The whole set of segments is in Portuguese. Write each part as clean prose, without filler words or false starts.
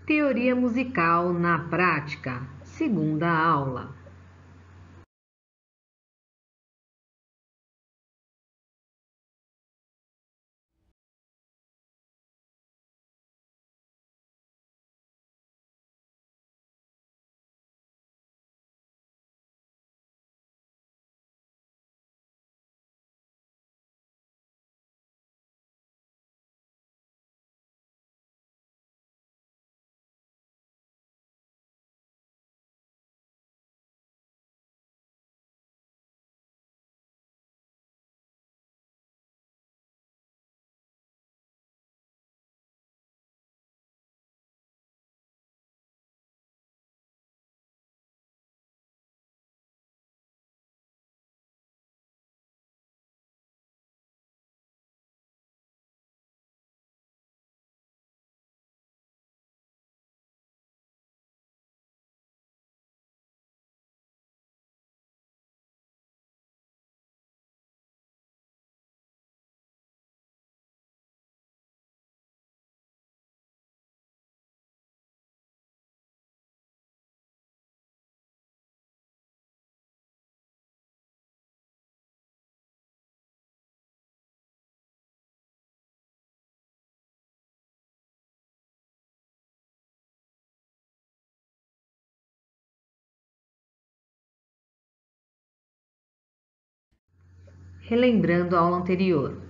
Teoria musical na prática, segunda aula. Relembrando a aula anterior,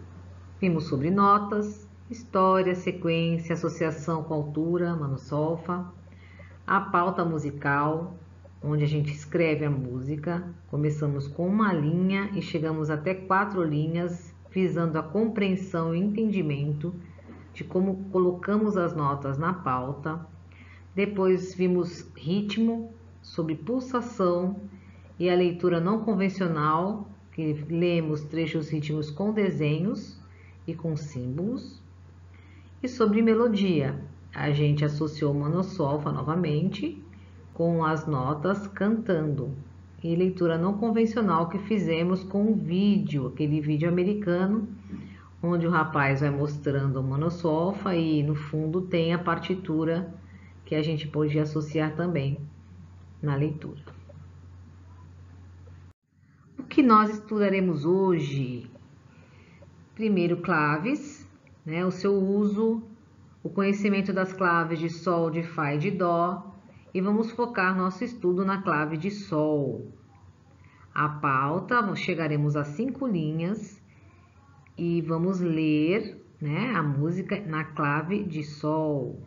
vimos sobre notas, história, sequência, associação com altura, mano-solfa, a pauta musical, onde a gente escreve a música. Começamos com uma linha e chegamos até 4 linhas, visando a compreensão e entendimento de como colocamos as notas na pauta. Depois vimos ritmo, sobre pulsação e a leitura não convencional, que lemos trechos rítmicos com desenhos e com símbolos. E sobre melodia, a gente associou mano-solfa novamente com as notas cantando. E leitura não convencional que fizemos com um vídeo, aquele vídeo americano, onde o rapaz vai mostrando o mano-solfa e no fundo tem a partitura que a gente pode associar também na leitura. O que nós estudaremos hoje? Primeiro, claves, né? O seu uso, o conhecimento das claves de Sol, de Fá e de Dó, e vamos focar nosso estudo na clave de Sol. A pauta, chegaremos a 5 linhas e vamos ler, né, a música na clave de Sol.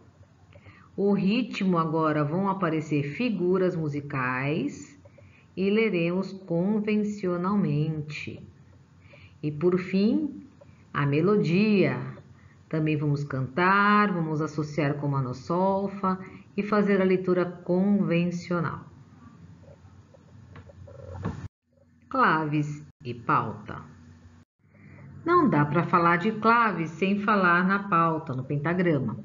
O ritmo agora vão aparecer figuras musicais e leremos convencionalmente. E por fim, a melodia. Também vamos cantar, vamos associar com mano-solfa e fazer a leitura convencional. Claves e pauta. Não dá para falar de claves sem falar na pauta, no pentagrama.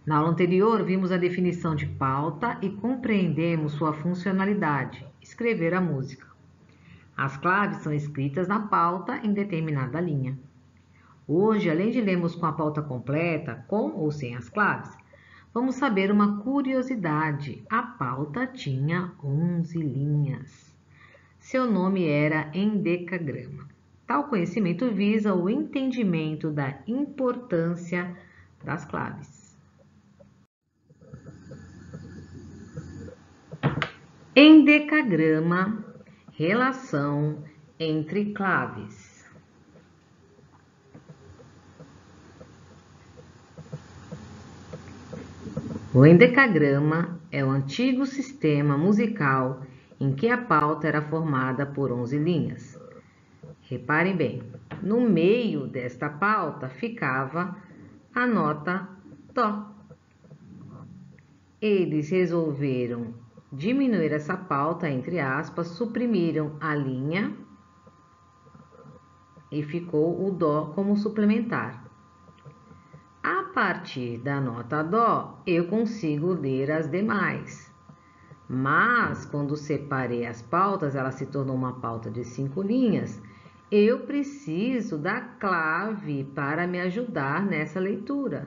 Na aula anterior, vimos a definição de pauta e compreendemos sua funcionalidade, escrever a música. As claves são escritas na pauta em determinada linha. Hoje, além de lermos com a pauta completa, com ou sem as claves, vamos saber uma curiosidade. A pauta tinha 11 linhas. Seu nome era endecagrama. Tal conhecimento visa o entendimento da importância das claves. Endecagrama, relação entre claves. O endecagrama é o antigo sistema musical em que a pauta era formada por 11 linhas. Reparem bem, no meio desta pauta ficava a nota Dó. Eles resolveram diminuir essa pauta, entre aspas, suprimiram a linha e ficou o Dó como suplementar. A partir da nota Dó, eu consigo ler as demais. Mas, quando separei as pautas, ela se tornou uma pauta de 5 linhas, eu preciso da clave para me ajudar nessa leitura.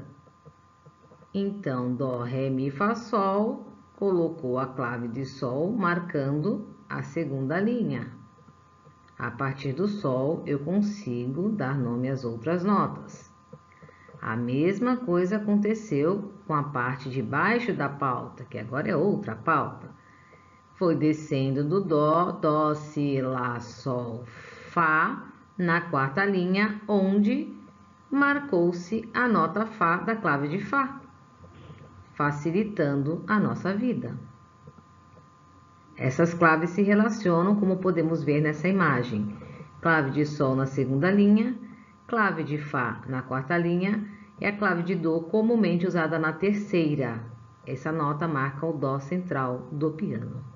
Então, Dó, Ré, Mi, Fá, Sol, colocou a clave de Sol marcando a segunda linha. A partir do Sol, eu consigo dar nome às outras notas. A mesma coisa aconteceu com a parte de baixo da pauta, que agora é outra pauta. Foi descendo do Dó, Dó, Si, Lá, Sol, Fá, na quarta linha, onde marcou-se a nota Fá da clave de Fá, facilitando a nossa vida. Essas claves se relacionam, como podemos ver nessa imagem. Clave de Sol na segunda linha, clave de Fá na quarta linha e a clave de Dó comumente usada na terceira. Essa nota marca o Dó central do piano.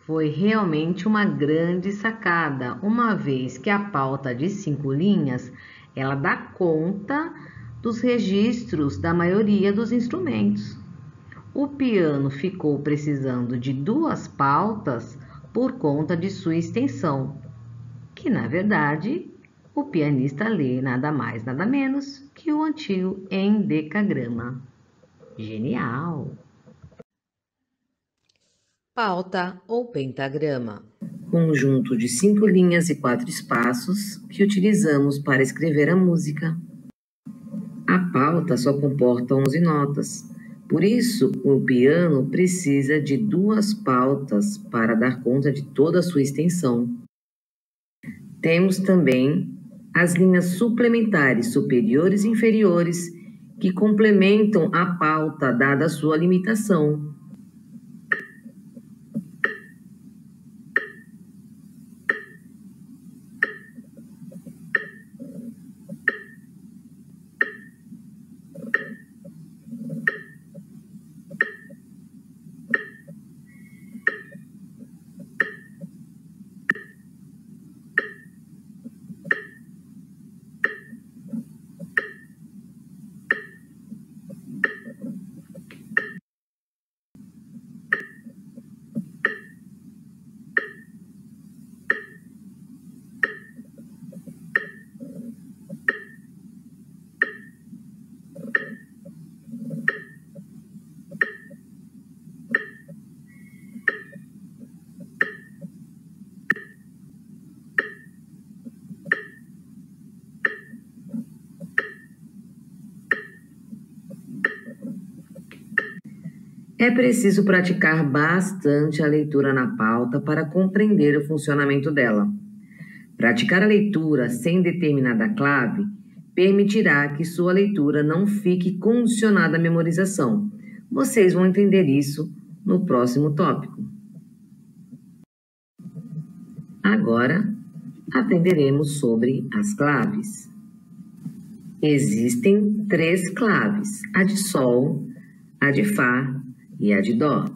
Foi realmente uma grande sacada, uma vez que a pauta de 5 linhas, ela dá conta dos registros da maioria dos instrumentos. O piano ficou precisando de 2 pautas por conta de sua extensão, que na verdade o pianista lê nada mais nada menos que o antigo endecagrama. Genial! Pauta ou pentagrama. Conjunto de 5 linhas e 4 espaços que utilizamos para escrever a música. A pauta só comporta 11 notas, por isso o piano precisa de 2 pautas para dar conta de toda a sua extensão. Temos também as linhas suplementares superiores e inferiores que complementam a pauta dada a sua limitação. É preciso praticar bastante a leitura na pauta para compreender o funcionamento dela. Praticar a leitura sem determinada clave permitirá que sua leitura não fique condicionada à memorização. Vocês vão entender isso no próximo tópico. Agora, aprenderemos sobre as claves. Existem 3 claves, a de Sol, a de Fá e a de Dó.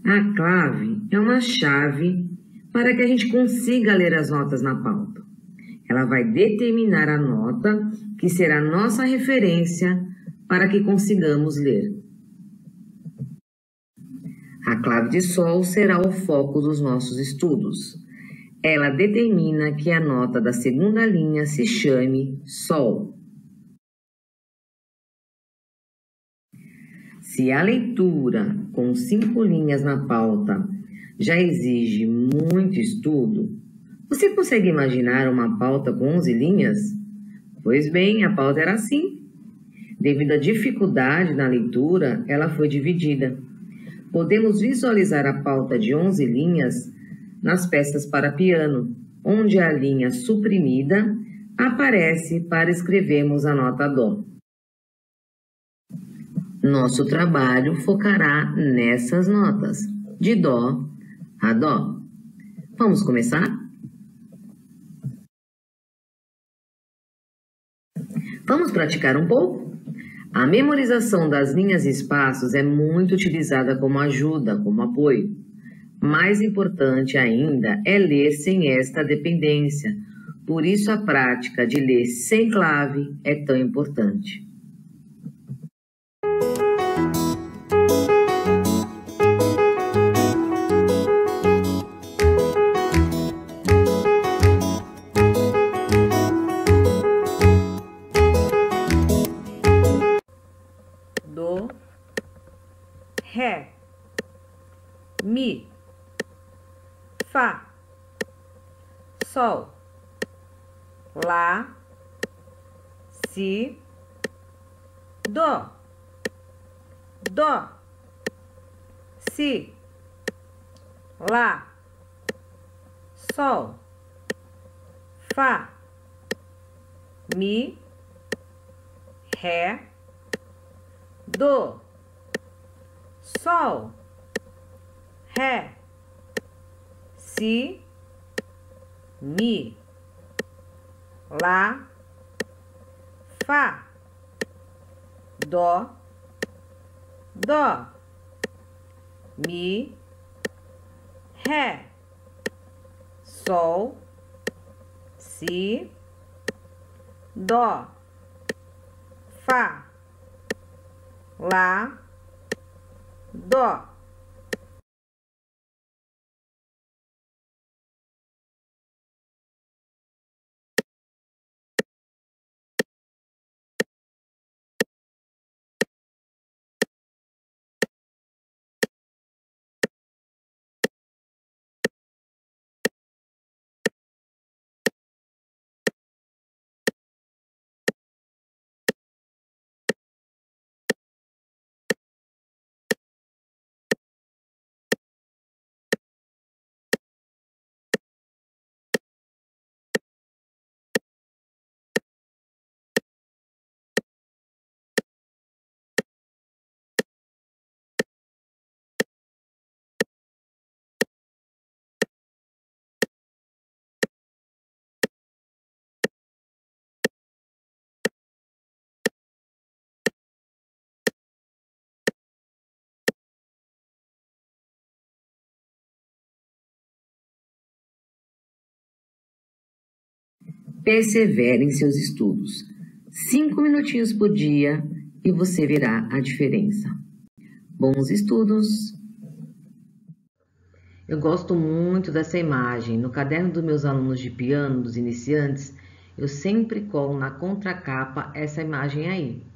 A clave é uma chave para que a gente consiga ler as notas na pauta. Ela vai determinar a nota que será nossa referência para que consigamos ler. A clave de Sol será o foco dos nossos estudos. Ela determina que a nota da segunda linha se chame Sol. Se a leitura com 5 linhas na pauta já exige muito estudo, você consegue imaginar uma pauta com 11 linhas? Pois bem, a pauta era assim. Devido à dificuldade na leitura, ela foi dividida. Podemos visualizar a pauta de 11 linhas nas peças para piano, onde a linha suprimida aparece para escrevermos a nota Dó. Nosso trabalho focará nessas notas, de Dó a Dó. Vamos começar? Vamos praticar um pouco? A memorização das linhas e espaços é muito utilizada como ajuda, como apoio. Mais importante ainda é ler sem esta dependência. Por isso a prática de ler sem clave é tão importante. Do, ré, mi, fá, sol, lá, si, dó, si, lá, sol, fá, mi, ré, do, sol, ré, si, mi, lá, fá, dó, mi, ré, sol, si, dó, fá, lá, dó. Persevere em seus estudos. 5 minutinhos por dia e você verá a diferença. Bons estudos! Eu gosto muito dessa imagem. No caderno dos meus alunos de piano, dos iniciantes, eu sempre colo na contracapa essa imagem aí.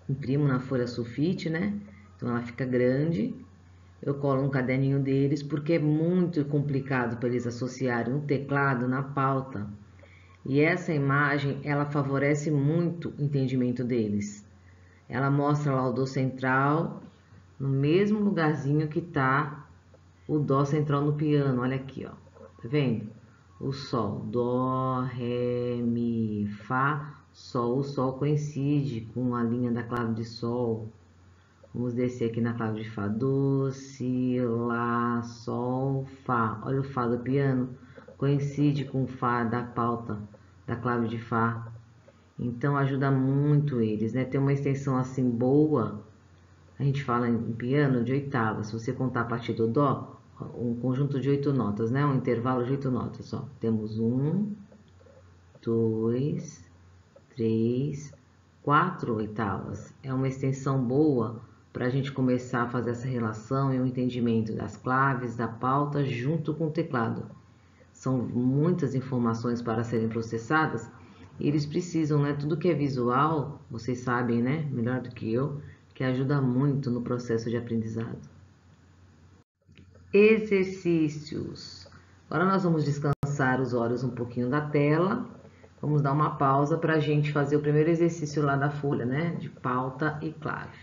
Imprimo na folha sulfite, né? Então ela fica grande. Eu colo no caderninho deles porque é muito complicado para eles associarem um teclado na pauta. E essa imagem, ela favorece muito o entendimento deles. Ela mostra lá o dó central, no mesmo lugarzinho que tá o dó central no piano. Olha aqui, ó. Tá vendo? O sol, dó, ré, mi, fá, sol. O sol coincide com a linha da clave de sol. Vamos descer aqui na clave de fá, do, si, lá, sol, fá. Olha o fá do piano, coincide com o fá da pauta da clave de fá. Então ajuda muito eles, né? Tem uma extensão assim boa. A gente fala em piano de oitava. Se você contar a partir do dó, um conjunto de 8 notas, né? Um intervalo de 8 notas, ó. Temos 1, 2, 3, 4 oitavas. É uma extensão boa para a gente começar a fazer essa relação e o entendimento das claves, da pauta, junto com o teclado. São muitas informações para serem processadas e eles precisam, né? Tudo que é visual, vocês sabem, né? Melhor do que eu, que ajuda muito no processo de aprendizado. Exercícios. Agora nós vamos descansar os olhos um pouquinho da tela. Vamos dar uma pausa para a gente fazer o primeiro exercício lá da folha, né? De pauta e clave.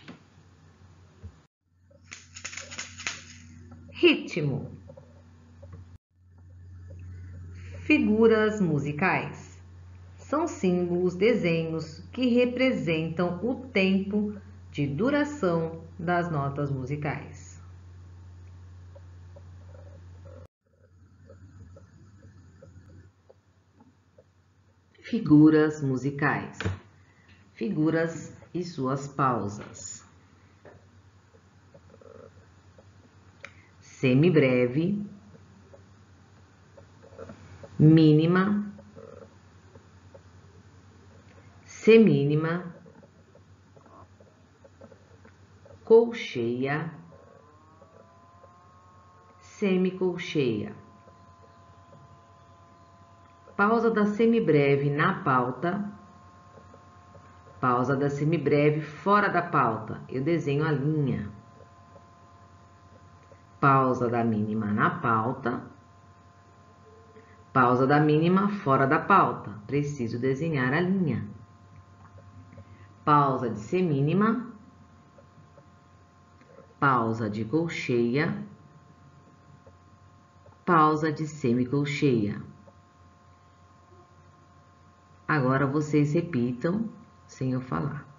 Ritmo. Figuras musicais. São símbolos, desenhos que representam o tempo de duração das notas musicais. Figuras musicais. Figuras e suas pausas. semibreve, mínima, semínima, colcheia, semicolcheia. Pausa da semibreve na pauta, pausa da semibreve fora da pauta, eu desenho a linha. Pausa da mínima na pauta, pausa da mínima fora da pauta, preciso desenhar a linha. Pausa de semínima, pausa de colcheia, pausa de semicolcheia. Agora vocês repitam sem eu falar.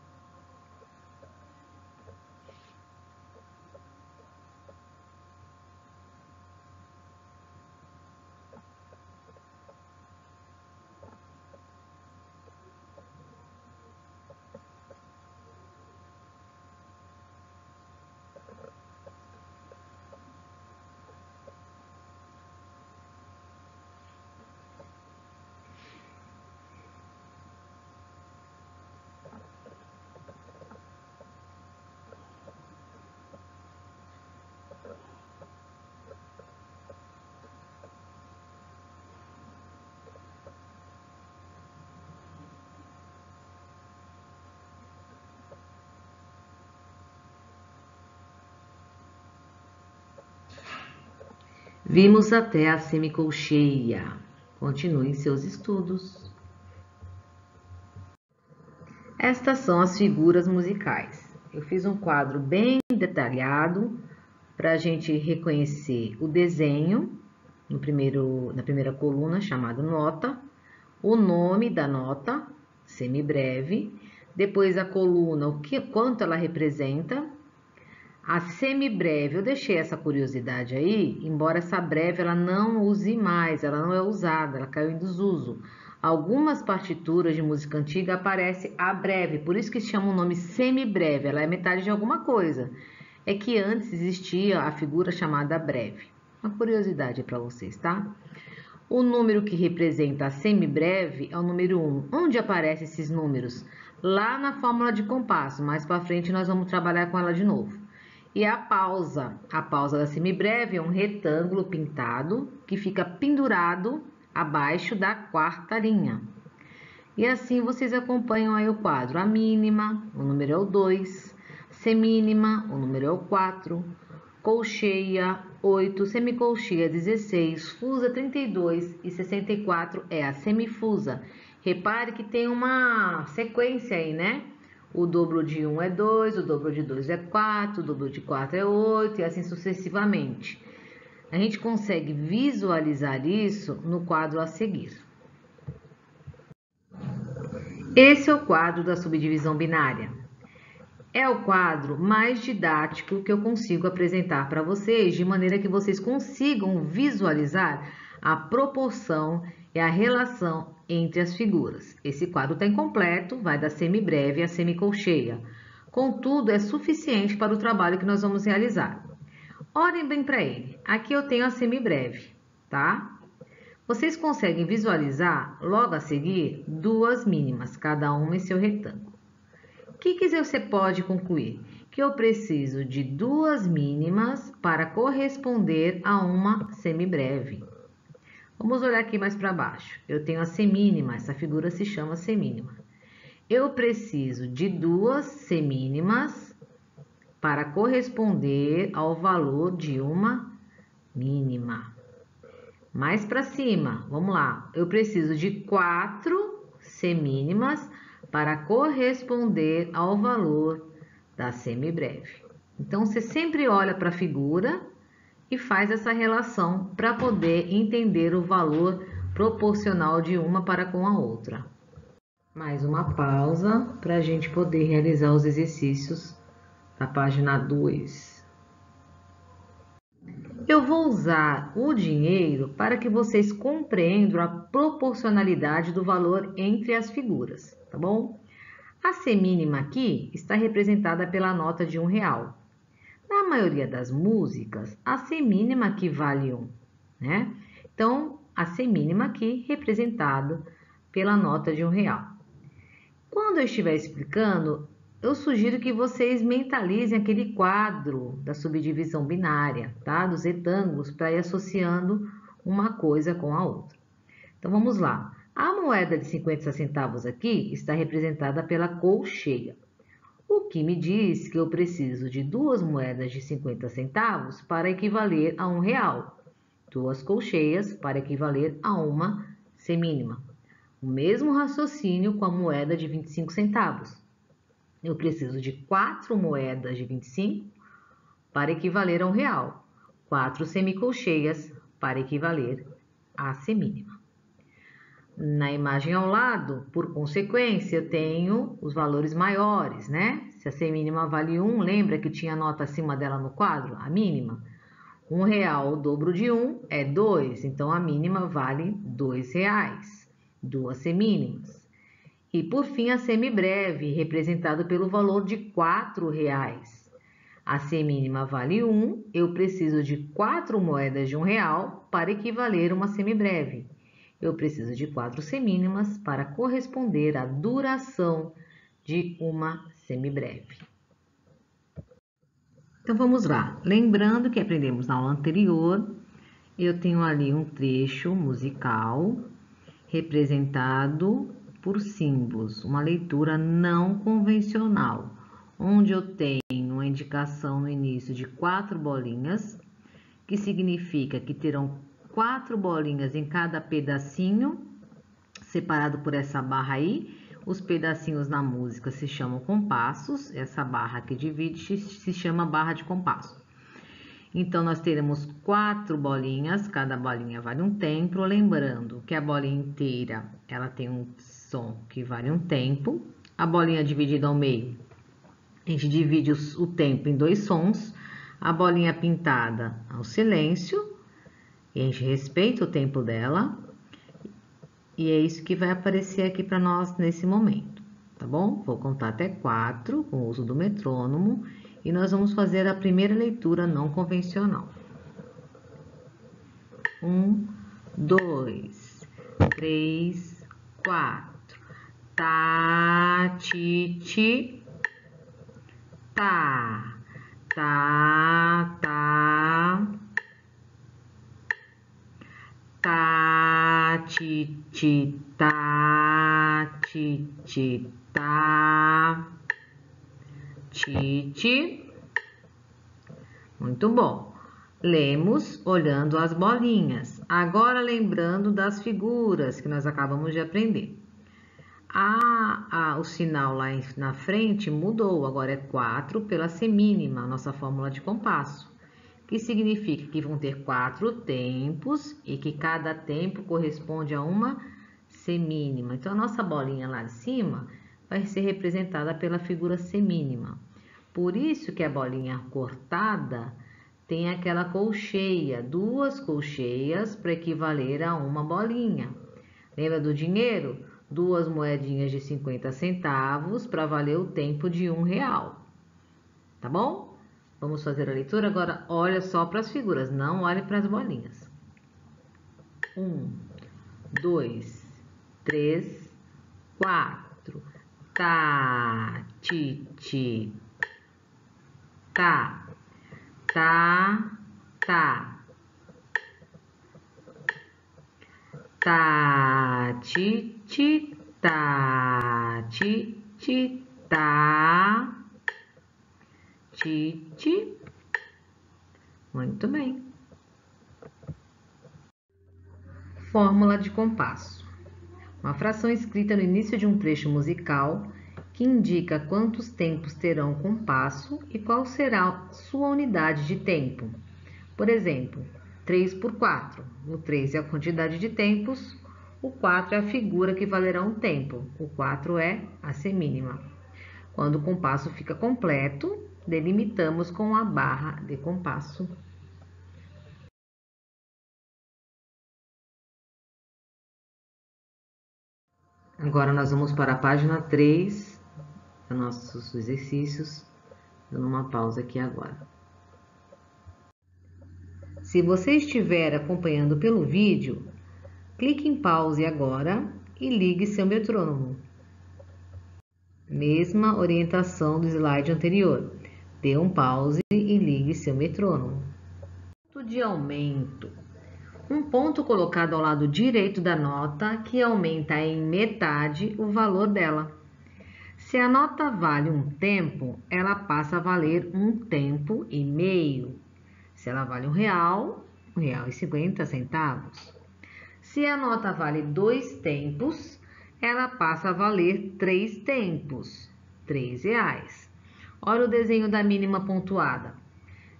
Vimos até a semicolcheia. Continuem seus estudos. Estas são as figuras musicais. Eu fiz um quadro bem detalhado para a gente reconhecer o desenho na primeira coluna, chamado nota, o nome da nota, semibreve, depois a coluna, quanto ela representa. A semibreve, eu deixei essa curiosidade aí, embora essa breve ela não use mais, ela não é usada, ela caiu em desuso. Algumas partituras de música antiga aparece a breve, por isso que se chama o nome semibreve, ela é metade de alguma coisa. É que antes existia a figura chamada breve. Uma curiosidade para vocês, tá? O número que representa a semibreve é o número 1. Onde aparecem esses números? Lá na fórmula de compasso, mais para frente nós vamos trabalhar com ela de novo. E a pausa da semibreve é um retângulo pintado que fica pendurado abaixo da quarta linha. E assim vocês acompanham aí o quadro. A mínima, o número é o 2, semínima, o número é o 4, colcheia 8, semicolcheia 16, fusa 32 e 64 é a semifusa. Repare que tem uma sequência aí, né? O dobro de 1 é 2, o dobro de 2 é 4, o dobro de 4 é 8 e assim sucessivamente. A gente consegue visualizar isso no quadro a seguir. Esse é o quadro da subdivisão binária. É o quadro mais didático que eu consigo apresentar para vocês, de maneira que vocês consigam visualizar a proporção e a relação entre as figuras. Esse quadro está incompleto, vai da semibreve à semicolcheia. Contudo, é suficiente para o trabalho que nós vamos realizar. Olhem bem para ele. Aqui eu tenho a semibreve, tá? Vocês conseguem visualizar, logo a seguir, duas mínimas, cada uma em seu retângulo. O que você pode concluir? Que eu preciso de duas mínimas para corresponder a uma semibreve. Vamos olhar aqui mais para baixo. Eu tenho a semínima, essa figura se chama semínima. Eu preciso de duas semínimas para corresponder ao valor de uma mínima. Mais para cima, vamos lá. Eu preciso de 4 semínimas para corresponder ao valor da semibreve. Então, você sempre olha para a figura e faz essa relação para poder entender o valor proporcional de uma para com a outra. Mais uma pausa para a gente poder realizar os exercícios da página 2. Eu vou usar o dinheiro para que vocês compreendam a proporcionalidade do valor entre as figuras, tá bom? A semínima aqui está representada pela nota de R$1. Na maioria das músicas, a semínima aqui vale 1, né? Então, a semínima aqui representada pela nota de R$1. Quando eu estiver explicando, eu sugiro que vocês mentalizem aquele quadro da subdivisão binária, tá? Dos retângulos, para ir associando uma coisa com a outra. Então, vamos lá. A moeda de 50 centavos aqui está representada pela colcheia, o que me diz que eu preciso de 2 moedas de 50 centavos para equivaler a R$1. 2 colcheias para equivaler a uma semínima. O mesmo raciocínio com a moeda de 25 centavos. Eu preciso de 4 moedas de 25 para equivaler a R$1. 4 semicolcheias para equivaler à semínima. Na imagem ao lado, por consequência, eu tenho os valores maiores, né? Se a semínima vale 1, lembra que tinha nota acima dela no quadro? A mínima. R$1, o dobro de 1 é 2, então a mínima vale R$2. 2 semínimas. E por fim, a semibreve, representado pelo valor de R$4. A semínima vale 1, eu preciso de 4 moedas de R$1 para equivaler a uma semibreve. Eu preciso de 4 semínimas para corresponder à duração de uma semibreve. Então, vamos lá. Lembrando que aprendemos na aula anterior, eu tenho ali um trecho musical representado por símbolos, uma leitura não convencional, onde eu tenho uma indicação no início de 4 bolinhas, que significa que terão 4 bolinhas em cada pedacinho, separado por essa barra aí. Os pedacinhos na música se chamam compassos, essa barra que divide se chama barra de compasso. Então, nós teremos 4 bolinhas, cada bolinha vale um tempo, lembrando que a bolinha inteira, ela tem um som que vale um tempo. A bolinha dividida ao meio, a gente divide o tempo em 2 sons. A bolinha pintada ao silêncio, e a gente respeita o tempo dela. E é isso que vai aparecer aqui para nós nesse momento, tá bom? Vou contar até 4 com o uso do metrônomo e nós vamos fazer a primeira leitura não convencional. 1, 2, 3, 4. Tá, ti, ti, tá, tá, tá. Tá, ti, ti, tá, ti, ti, tá, ti, ti. Muito bom. Lemos olhando as bolinhas. Agora lembrando das figuras que nós acabamos de aprender. O sinal lá na frente mudou, agora é 4 pela semínima, a nossa fórmula de compasso, que significa que vão ter 4 tempos e que cada tempo corresponde a uma semínima. Então, a nossa bolinha lá de cima vai ser representada pela figura semínima. Por isso que a bolinha cortada tem aquela colcheia, 2 colcheias para equivaler a uma bolinha. Lembra do dinheiro? 2 moedinhas de 50 centavos para valer o tempo de R$1. Tá bom? Vamos fazer a leitura? Agora, olha só para as figuras, não olhe para as bolinhas. 1, 2, 3, 4. Tá, ti, ti, tá, tá, tá. Tá, ti, ti, tá, ti, ti, tá. Ti, ti. Muito bem. Fórmula de compasso. Uma fração escrita no início de um trecho musical que indica quantos tempos terão o compasso e qual será sua unidade de tempo. Por exemplo, 3 por 4. O 3 é a quantidade de tempos, o 4 é a figura que valerá um tempo. O 4 é a semínima. Quando o compasso fica completo, delimitamos com a barra de compasso. Agora nós vamos para a página 3 dos nossos exercícios, dando uma pausa aqui agora. Se você estiver acompanhando pelo vídeo, clique em pause agora e ligue seu metrônomo. Mesma orientação do slide anterior. Dê um pause e ligue seu metrônomo. Ponto de aumento. Um ponto colocado ao lado direito da nota que aumenta em metade o valor dela. Se a nota vale um tempo, ela passa a valer um tempo e meio. Se ela vale R$1,50. Se a nota vale 2 tempos, ela passa a valer 3 tempos, R$3. Olha o desenho da mínima pontuada.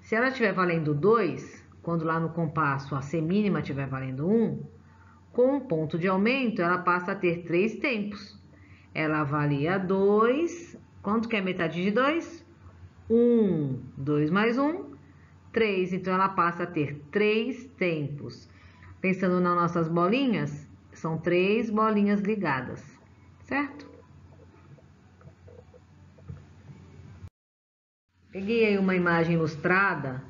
Se ela estiver valendo 2, quando lá no compasso a semínima estiver valendo 1, com um ponto de aumento, ela passa a ter 3 tempos. Ela valia 2, quanto que é metade de 2? 1, 2 mais 1, 3. Então, ela passa a ter 3 tempos. Pensando nas nossas bolinhas, são 3 bolinhas ligadas, certo? Peguei aí uma imagem ilustrada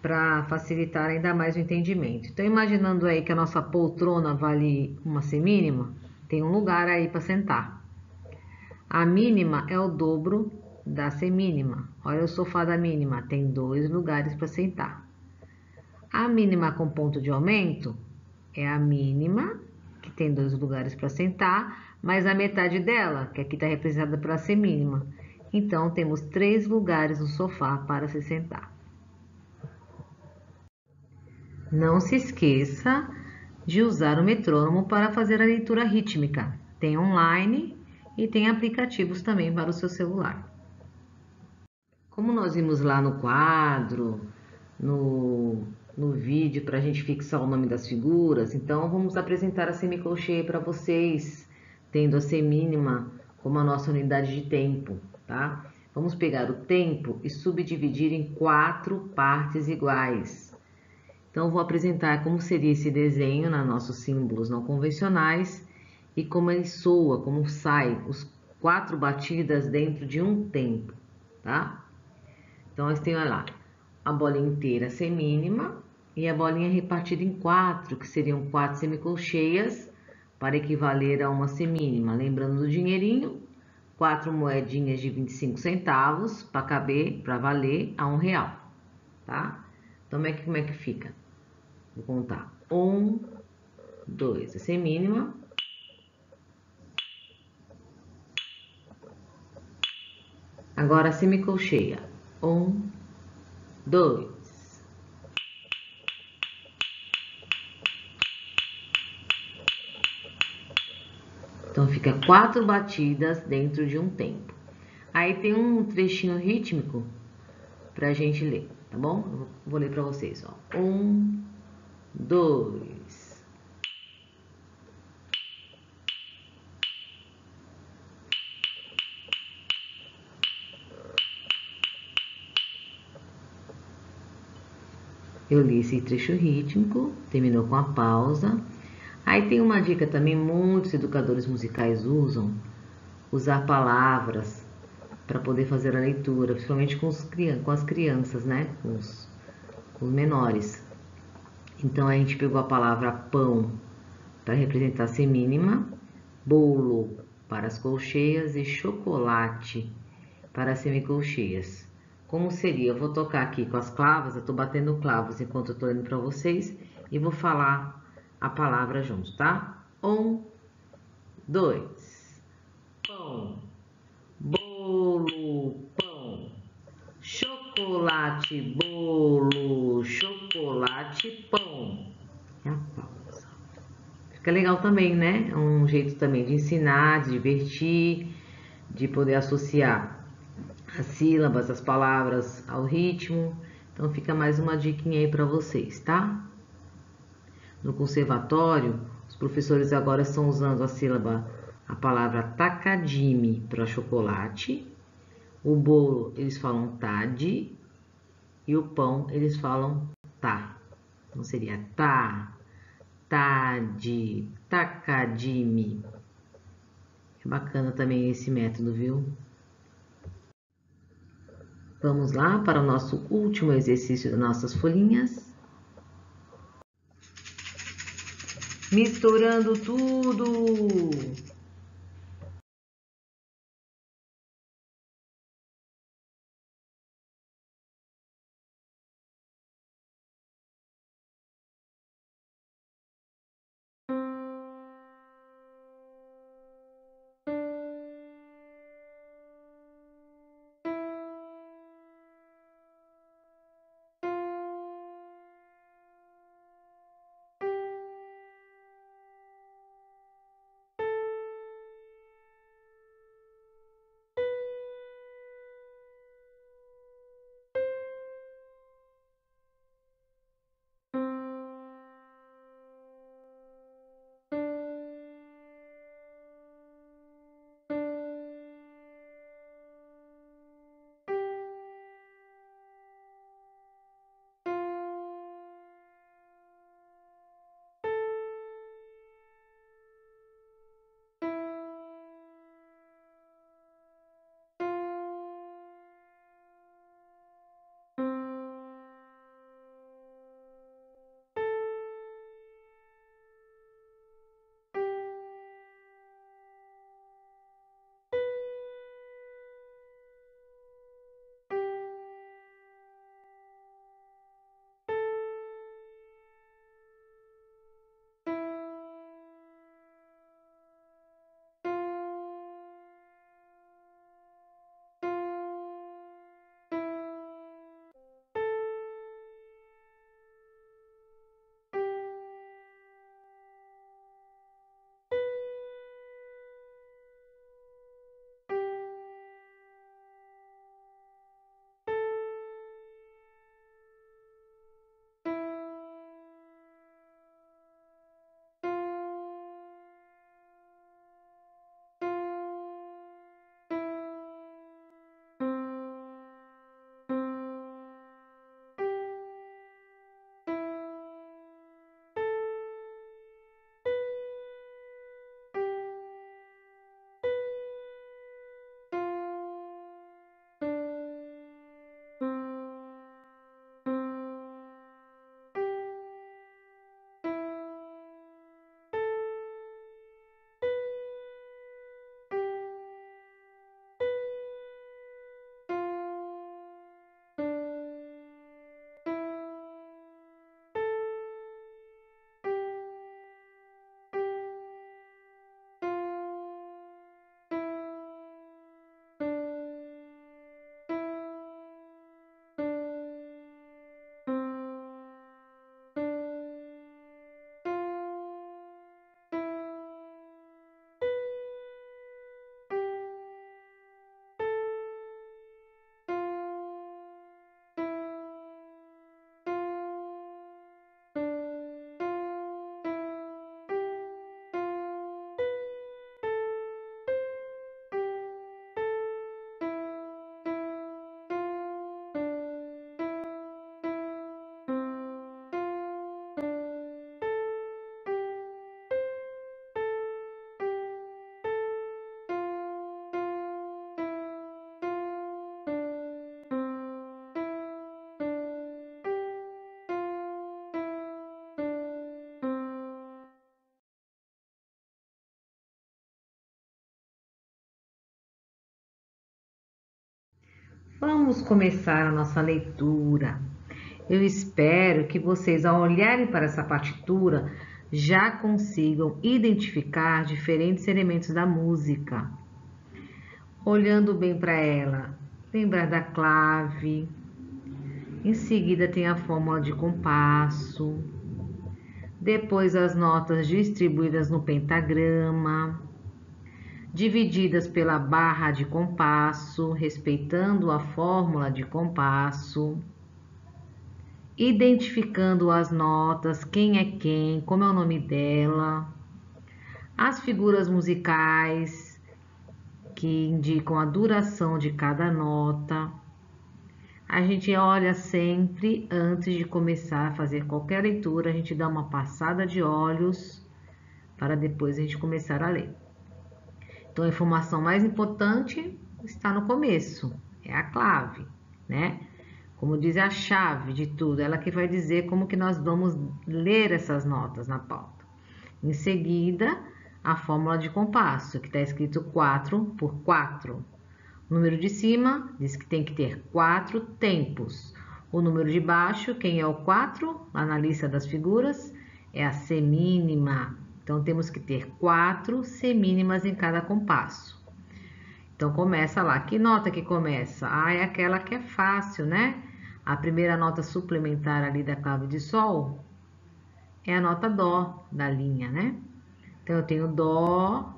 para facilitar ainda mais o entendimento. Então, imaginando aí que a nossa poltrona vale uma semínima, tem um lugar aí para sentar. A mínima é o dobro da semínima. Olha o sofá da mínima, tem 2 lugares para sentar. A mínima com ponto de aumento é a mínima, que tem 2 lugares para sentar, mas a metade dela, que aqui está representada pela semínima. Então, temos 3 lugares no sofá para se sentar. Não se esqueça de usar o metrônomo para fazer a leitura rítmica. Tem online e tem aplicativos também para o seu celular. Como nós vimos lá no quadro, no vídeo, para a gente fixar o nome das figuras, então vamos apresentar a semicolcheia para vocês, tendo a semínima como a nossa unidade de tempo, tá? Vamos pegar o tempo e subdividir em 4 partes iguais. Então, vou apresentar como seria esse desenho nos nossos símbolos não convencionais e como ele soa, como sai os 4 batidas dentro de um tempo, tá? Então, nós temos lá a bolinha inteira semínima e a bolinha repartida em 4, que seriam 4 semicolcheias para equivaler a uma semínima. Lembrando do dinheirinho, 4 moedinhas de 25 centavos para caber, para valer a R$1, tá? Então, como é que fica? Vou contar. 1, 2, a semínima. Agora a semicolcheia. 1, 2. Então, fica 4 batidas dentro de um tempo. Aí tem um trechinho rítmico pra gente ler, tá bom? Eu vou ler pra vocês, ó. 1, 2. Eu li esse trecho rítmico, terminou com a pausa. Aí tem uma dica também, muitos educadores musicais usar palavras para poder fazer a leitura, principalmente com as crianças, né? Com os menores. Então, a gente pegou a palavra pão para representar a semínima, bolo para as colcheias e chocolate para as semicolcheias. Como seria? Eu vou tocar aqui com as clavas, eu estou batendo clavos enquanto eu estou lendo para vocês e vou falar a palavra junto, tá? 1, 2, pão, bolo, pão, chocolate, bolo, chocolate, pão. É a pausa. Fica legal também, né? É um jeito também de ensinar, de divertir, de poder associar as sílabas, as palavras ao ritmo. Então, fica mais uma diquinha aí para vocês, tá? No conservatório, os professores agora estão usando a palavra takadimi para chocolate. O bolo, eles falam tade. E o pão, eles falam tá. Então, seria tá, tade, takadimi. É bacana também esse método, viu? Vamos lá para o nosso último exercício das nossas folhinhas. misturando tudo. Vamos começar a nossa leitura. Eu espero que vocês, ao olharem para essa partitura, já consigam identificar diferentes elementos da música. Olhando bem para ela, lembrar da clave. Em seguida tem a fórmula de compasso. Depois as notas distribuídas no pentagrama, divididas pela barra de compasso, respeitando a fórmula de compasso, identificando as notas, quem é quem, como é o nome dela, as figuras musicais que indicam a duração de cada nota. A gente olha sempre antes de começar a fazer qualquer leitura, a gente dá uma passada de olhos para depois a gente começar a ler. Então, a informação mais importante está no começo, é a clave, né? Como diz, é a chave de tudo, ela que vai dizer como que nós vamos ler essas notas na pauta. Em seguida, a fórmula de compasso, que está escrito 4 por 4. O número de cima diz que tem que ter 4 tempos. O número de baixo, quem é o 4? Lá na lista das figuras, é a semínima. Então, temos que ter 4 semínimas em cada compasso. Então, começa lá. Que nota que começa? Ah, é aquela que é fácil, né? A primeira nota suplementar ali da clave de sol é a nota dó da linha, né? Então, eu tenho dó,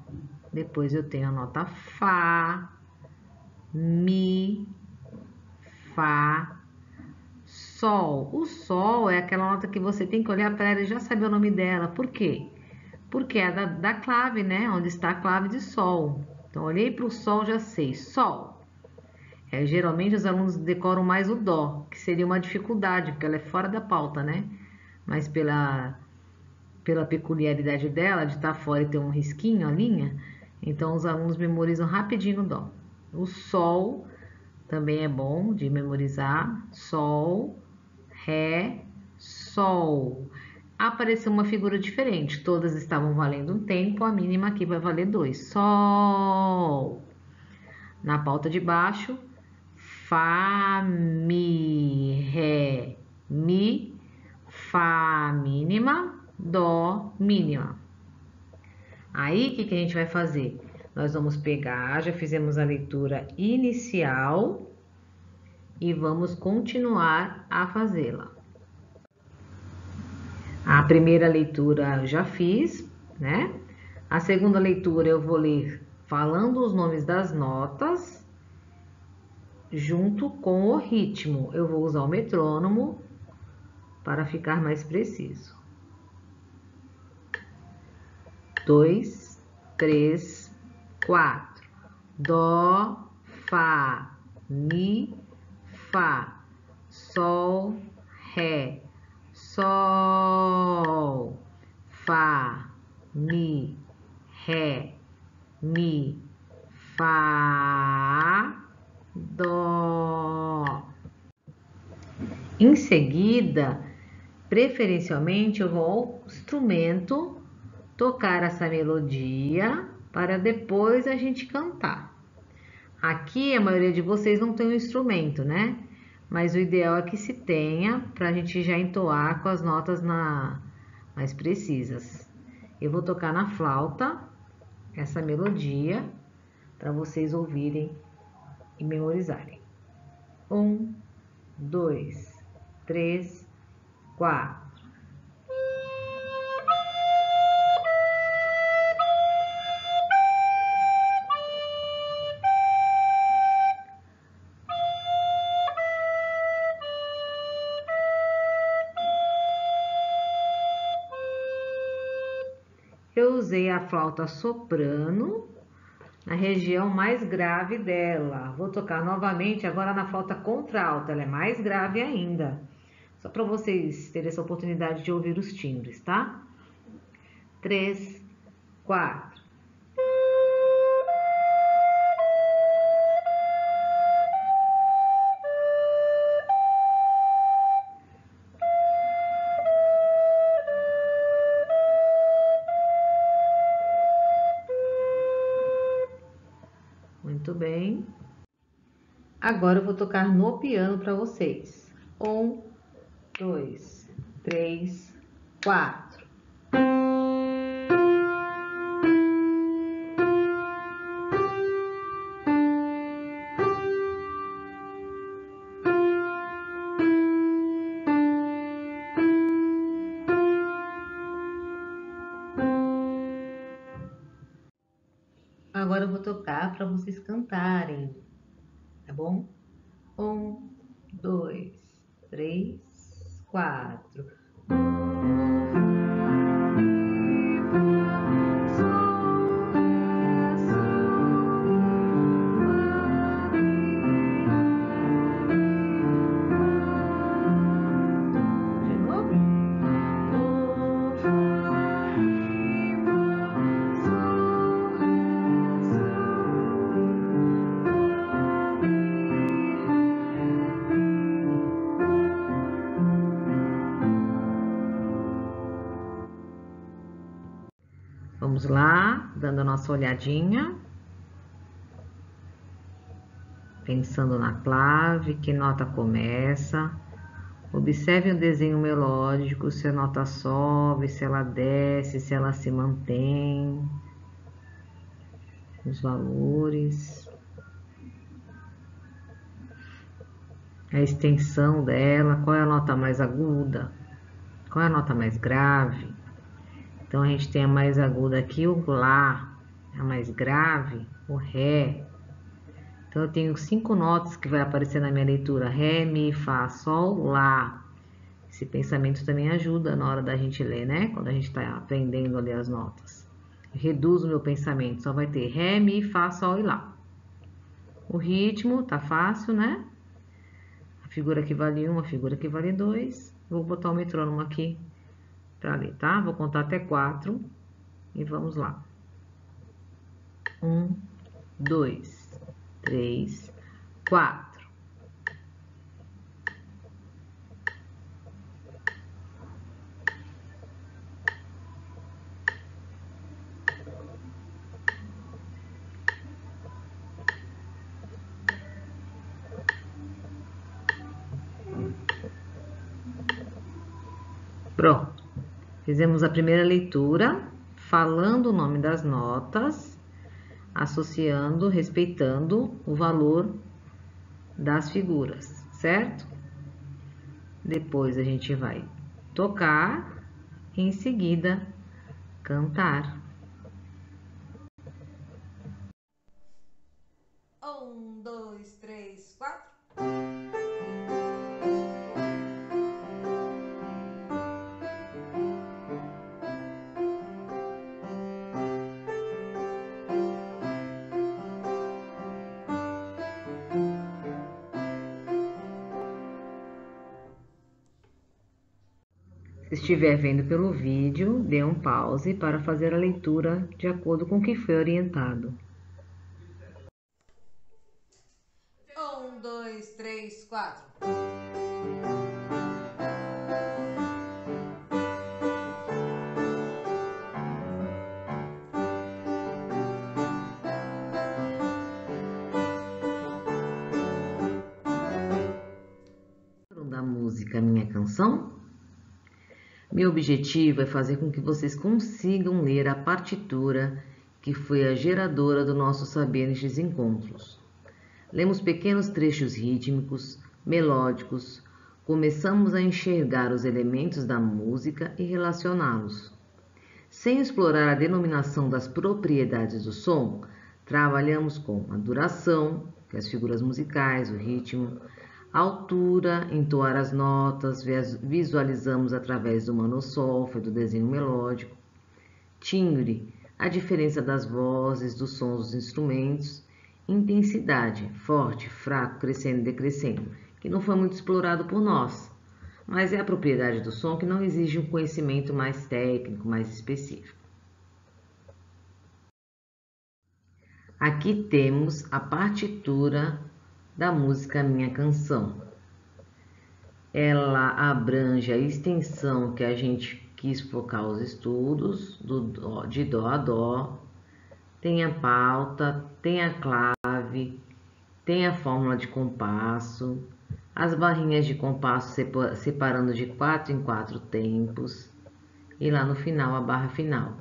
depois eu tenho a nota fá, mi, fá, sol. O sol é aquela nota que você tem que olhar para ela e já saber o nome dela. Por quê? Porque é da clave, né? Onde está a clave de sol. Então, olhei para o sol, já sei. Sol. Geralmente, os alunos decoram mais o dó, que seria uma dificuldade, porque ela é fora da pauta, né? Mas pela peculiaridade dela, de estar fora e ter um risquinho, a linha, então os alunos memorizam rapidinho o dó. O sol também é bom de memorizar. Sol, ré, sol. Apareceu uma figura diferente. Todas estavam valendo um tempo. A mínima aqui vai valer 2. Sol. Na pauta de baixo, fá, mi, ré, mi, fá mínima, dó mínima. Aí, o que a gente vai fazer? Nós vamos pegar, já fizemos a leitura inicial e vamos continuar a fazê-la. A primeira leitura eu já fiz, né? A segunda leitura eu vou ler falando os nomes das notas junto com o ritmo. Eu vou usar o metrônomo para ficar mais preciso. 2, 3, 4. Dó, fá, mi, fá, sol, ré, sol, fá, mi, ré, mi, fá, dó. Em seguida, preferencialmente, eu vou ao instrumento tocar essa melodia para depois a gente cantar. Aqui a maioria de vocês não tem um instrumento, né? Mas o ideal é que se tenha para a gente já entoar com as notas mais precisas. Eu vou tocar na flauta essa melodia para vocês ouvirem e memorizarem. 1, 2, 3, 4. Eu usei a flauta soprano na região mais grave dela. Vou tocar novamente agora na flauta contralta, ela é mais grave ainda. Só para vocês terem essa oportunidade de ouvir os timbres, tá? 3, 4. Muito bem. Agora eu vou tocar no piano para vocês. 1, 2, 3, 4. Agora eu vou tocar para vocês cantarem, tá bom? 1, 2, 3, 4. De novo? Vamos lá, dando a nossa olhadinha. Pensando na clave, que nota começa. Observe o desenho melódico, se a nota sobe, se ela desce, se ela se mantém. Os valores. A extensão dela, qual é a nota mais aguda, qual é a nota mais grave. Então, a gente tem a mais aguda aqui, o Lá, a mais grave, o Ré. Então, eu tenho 5 notas que vai aparecer na minha leitura: Ré, Mi, Fá, Sol, Lá. Esse pensamento também ajuda na hora da gente ler, né? Quando a gente está aprendendo a ler as notas. Reduz o meu pensamento, só vai ter Ré, Mi, Fá, Sol e Lá. O ritmo tá fácil, né? A figura que vale 1, a figura que vale 2. Vou botar o metrônomo aqui para ler, tá? Vou contar até 4 e vamos lá. 1, 2, 3, 4. Pronto. Fizemos a primeira leitura, falando o nome das notas, associando, respeitando o valor das figuras, certo? Depois a gente vai tocar e em seguida cantar. 1, 2, 3, 4. Se estiver vendo pelo vídeo, dê um pause para fazer a leitura de acordo com o que foi orientado. 1, 2, 3, 4. Da música Minha Canção? Meu objetivo é fazer com que vocês consigam ler a partitura que foi a geradora do nosso saber nestes encontros. Lemos pequenos trechos rítmicos, melódicos, começamos a enxergar os elementos da música e relacioná-los. Sem explorar a denominação das propriedades do som, trabalhamos com a duração, que é as figuras musicais, o ritmo, a altura, entoar as notas, visualizamos através do manossolfa, do desenho melódico, timbre, a diferença das vozes, dos sons dos instrumentos, intensidade, forte, fraco, crescendo e decrescendo, que não foi muito explorado por nós, mas é a propriedade do som que não exige um conhecimento mais técnico, mais específico. Aqui temos a partitura da música Minha Canção. Ela abrange a extensão que a gente quis focar os estudos, de dó a dó, tem a pauta, tem a clave, tem a fórmula de compasso, as barrinhas de compasso separando de 4 em 4 tempos, e lá no final a barra final,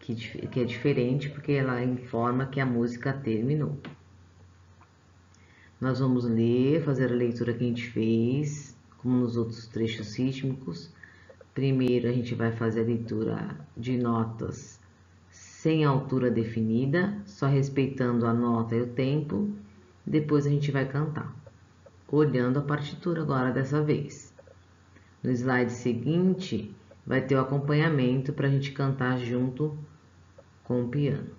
que é diferente porque ela informa que a música terminou. Nós vamos ler, fazer a leitura que a gente fez, como nos outros trechos rítmicos. Primeiro a gente vai fazer a leitura de notas sem altura definida, só respeitando a nota e o tempo. Depois a gente vai cantar, olhando a partitura agora dessa vez. No slide seguinte vai ter o acompanhamento para a gente cantar junto com o piano.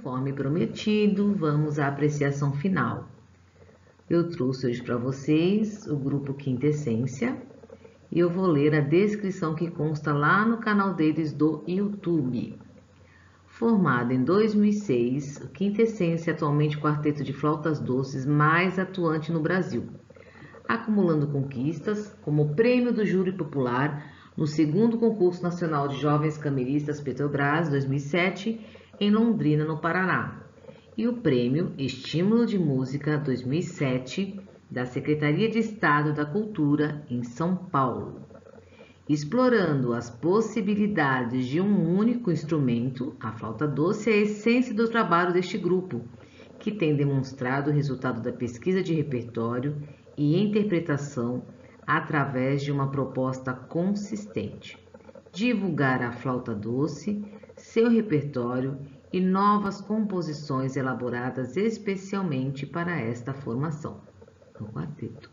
conforme prometido, vamos à apreciação final. Eu trouxe hoje para vocês o grupo Quinta Essência e eu vou ler a descrição que consta lá no canal deles do YouTube. Formado em 2006, o Quinta Essência é atualmente o quarteto de flautas doces mais atuante no Brasil, acumulando conquistas como o Prêmio do Júri Popular no 2º Concurso Nacional de Jovens Cameristas Petrobras 2007, em Londrina, no Paraná, e o Prêmio Estímulo de Música 2007 da Secretaria de Estado da Cultura em São Paulo. Explorando as possibilidades de um único instrumento, a flauta doce é a essência do trabalho deste grupo, que tem demonstrado o resultado da pesquisa de repertório e interpretação através de uma proposta consistente: divulgar a flauta doce, seu repertório e novas composições elaboradas especialmente para esta formação. O quarteto.